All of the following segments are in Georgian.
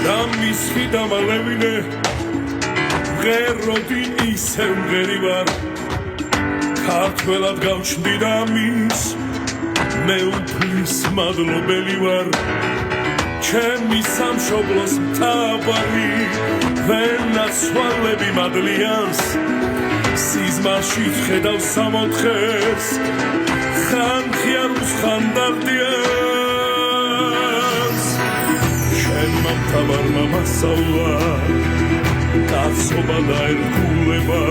და მისხი დამალევინე ღეროდი ისე მღერი ვარ ქართველად გავჩნდი და მის მე უფლის მადლობელი ვარ ჩემი სამშობლოს მთავარი ვენაცვალები მადლიანს სიზმარში ხედავ სამოთხეს ხანხიარუს ხანდარდიანს შენმა მთავარმა მასალა კაცობა და ერქულება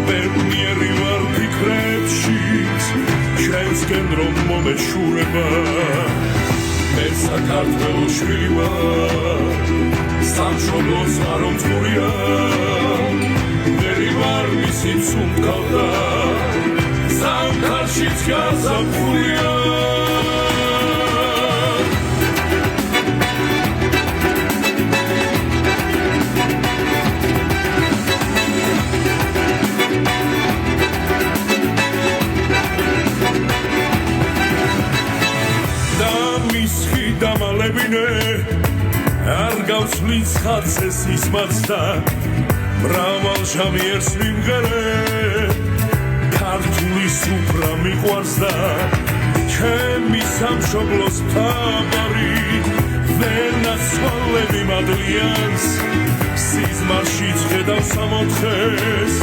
ბედნიერი ვარ ფიქრებშიც ჩვენსკენ რომ მომეშურება მე საქართველოს შვილი ვარ სამშობლოს არომწყურია ვერი ვარ მისიც უმტკავდა სამხარშიც გაზაფხულია არ გავცვლის ხაცეს ისმაცდა მრავალ ჟამიერს ვიმღერე ქართული სუფრა მიყვარს და ჩემი სამშობლოს მთავარი ვენაცვალები მადლიანს სიზმარში ხედავ სამოთხეს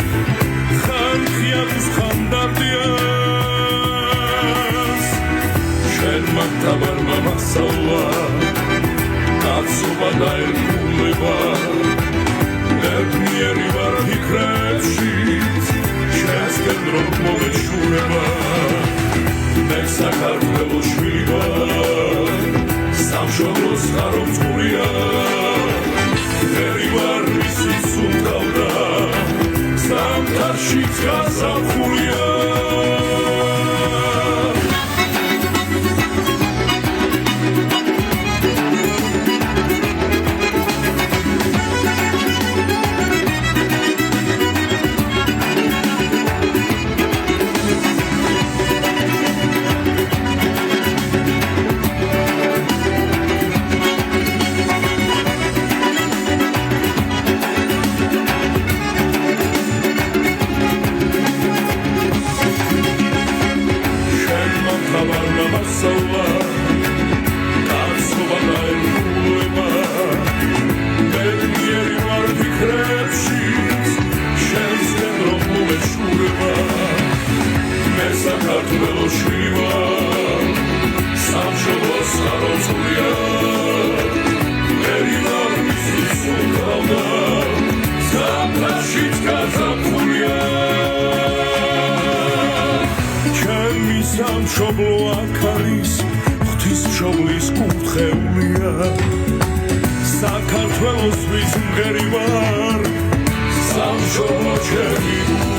ხანხიარუს ხანდარდიანს შენმა მთავარმა მასალა კაცობა და ერქულება ბედნიერი ვარ ფიქრებშიც ჩვენსკენ რომ მომეშურება მე საქართველოს შვილი ვარ სამშობლოს არომწყურია ვერი ვარ მისიც უმტკავდა სამხარშიც გაზაფხულია სამშობლო აქ არის ღვთისმშობლის კურთხეულია საქართველოს ვის მღერი ვარ სამშობლო ჩემი